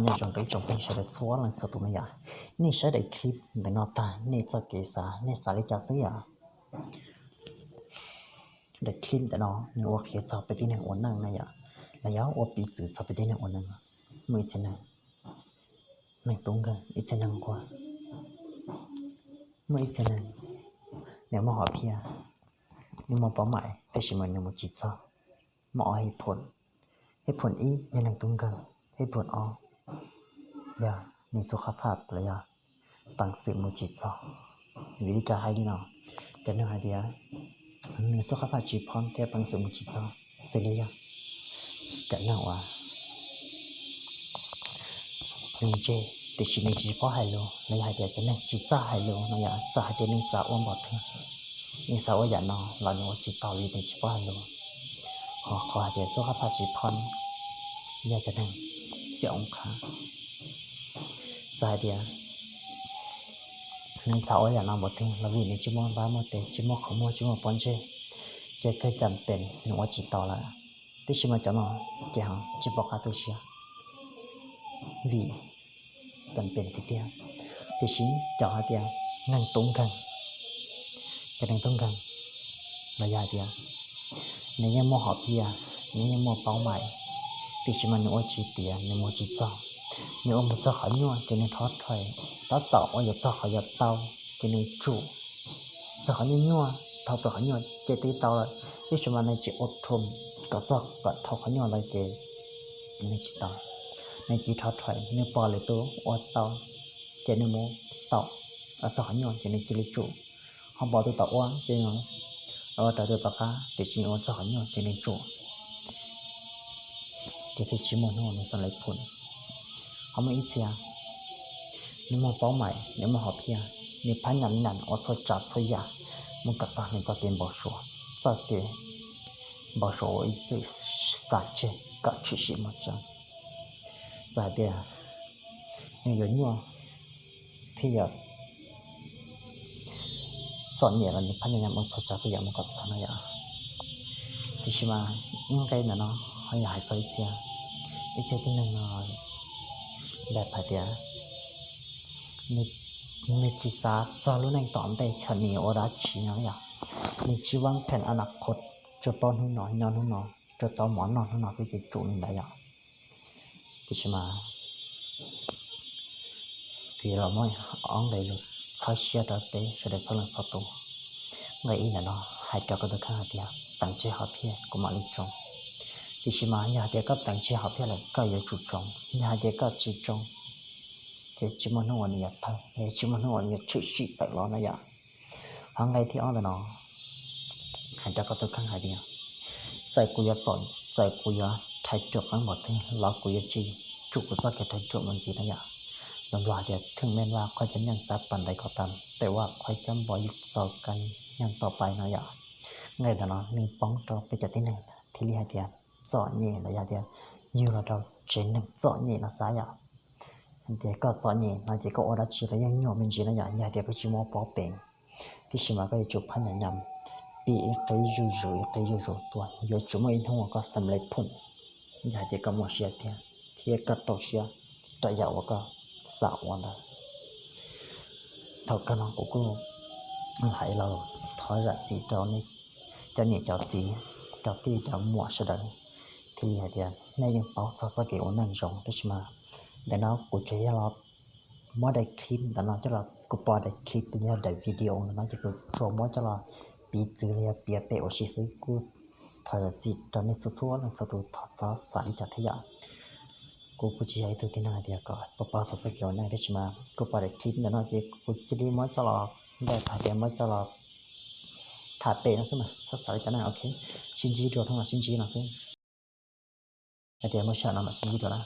nhà trong cái sẽ được xóa lần sau tụi mày à nè sẽ được clip để nó ta nè cho kỹ xã nè xả đi cho xí à được clip để nó nè ở phía sauไปที่ไหนวันนั้นนะlà giáo ở bị chữ sauไปที่ไหนวันนั้นmới thế này mình tung gần ít thế năng qua mới thế này nếu mà họ phía nhưng mà bảo mãiแต่ชิมันยังไม่จิตซะหมอให้ผลอียังนั่งตุ้งกันให้ผลออย่าในสุขภาพเลยอย่าตั้งสื่อมือจิตซะวิธีการให้ดีเนาะจะนึกให้ดีในสุขภาพจิตพร้อมแต่ตั้งสื่อมือจิตซะเสียเลยจะนึกว่าหนึ่งเจแต่ชิมันจิตพอให้รู้เลยให้เดียจะนึกจิตซะให้รู้นะอย่าจะให้เดียนึกสาวอ้วนบอดถึงนึกสาวว่าอย่านอนเราเนี่ยจิตต่อวิธีจิตพอให้รู้ขอเดี๋ยวสุขภาพจิตพรอยากจะนั่งเสียองค์ขาใจเดียวในเสาอย่างเราหมดถึงเราวิ่งในจิมมองบ้านหมดเตจิมมองของมัวจิมมองปนเจเคยจำเป็นหนูว่าจิตต่อละที่ชิมาจะนอนเจ้าจิบอกอาตุเชียวีจำเป็นทีเดียวที่ชิจะหาเดียวนั่งตรงกันจะนั่งตรงกันระยะเดียวในยังมอหอบเพียในยังมอเป้าหมายที่ชิมันในว่าจีเตียในมอจีจ้าในว่ามันจะขยันจะในทอดถอยต่อว่าจะขยันเตาจะในจู่จะขยันเท่าไปขยันจะตีเตาเลยที่ชิมันในจีอดทนก็จะก็เท่าขยันเลยจะในจีเตาในจีทอดถอยในปอเลยตัวอดเตาจะในมอเตาจะขยันจะในจีจู่เขาบอกตัวเตาว่าจะยังtại tôi bác á thì chỉ có cho nhau cho nên chủ thì chỉ muốn nó nó sẽ lấy phun không mấy ít nếu mà bảo mày nếu mà học kia nếu phải nhẫn ở thôi chặt thôi ya muốn cắt ra nên cho tiền bảo số ít chữ sạch chứ cắt chữ gì mà chẳng giải tiền nhưng giống như thì giờ chọn nhẹ làพันยามมันจะจะอย่างมันก็จะน่าอยากที่ชิมายังไงนะเนาะให้หายใจเสียอีกเจ้าที่หนึ่งเนาะแบบพอดีในจิตศาสตร์จะรู้ในตอนได้ฉันมีโอราชีนะอยากในชีวิตแผนอนาคตจะป้อนหุ่นหน่อยนอนหุ่นหน่อยจะต่อหมอนนอนหุ่นหน่อยที่จะจุนได้อยากที่ชิมาคือเราไม่อ้องได้เลยphải chia ra để sẽ được phân lần sau tu ngày in là nó hai cho cái được khác đi tăng chế học here của mọi lý trong thì chỉ mà nhà để các tăng chế học here là cái yếu chủ trọng nhà để các chỉ trong chỉ mà nó hoàn nhiệt thôi chỉ mà nó hoàn nhiệt chữ sĩ tại đó này ạ hàng ngày thì ở là nó hai cho cái được khác đi sai cùi chọn sai cùi thay chuột ăn một thế là cùi chi chủ của cái thay chuộtมันgì này ạลำบากเดียถึงแม้ว่าค่อยจะยังซับปันใดก็ตามแต่ว่าค่อยจำบ่ยุดสอบกันยังต่อไปนะอย่าไงแต่เนาะหนึ่งป้องเราไปจัดที่หนึ่งที่เรียกเดียเจาะเงี้ยระยะเดียยูเราเจนหนึ่งเจาะเงี้ยนะสายอ่ะเดียก็เจาะเงี้ยนะเดียก็อดชีแล้วยังโยมเป็นจีนะอย่าเดียก็ชิมอปอเป่งที่ชิมาก็จะจุดพันยำปีกยูตัวอยู่จุดไม่ทุ่งก็สำเร็จผลอย่าเดียก็มัวเชียเดียที่ก็ตกเชียแต่อย่าว่าก็สาววันละเท่ากันน้องกูหายเราถอยละสีเจ้านี่จะเนี่ยเจ้าสีเจ้าที่เจ้าหมวกเสด็จที่เดียนในยังเป่าจะเกี่ยวนั่งจงที่มาแต่น้องกูจะให้เราไม่ได้คลิปแต่น้องจะเรากูปล่อยได้คลิปเนี่ยได้วิดีโอน้องจะกูโปรโมทจะเราปีจืดเนี่ยเปียเปโอชิซึกูถอยละสีตอนนี้สู้ๆแล้วจะดูถอดสายจัดที่ยากูจะให้ตัวที่น่าเดียก่อนพอปาสักเกี่ยวน่าได้ใช่ไหมกูปล่อยคลิปแล้วนะที่กูจะได้ไม่จะรอได้ถ่ายเดียวไม่จะรอถ่ายเป็นนะใช่ไหมถ้าสายจะน่าโอเคชินจีดูทั้งหมดชินจีนะใช่ไหมเดี๋ยวไม่ใช่นะมาชินจีดูนะ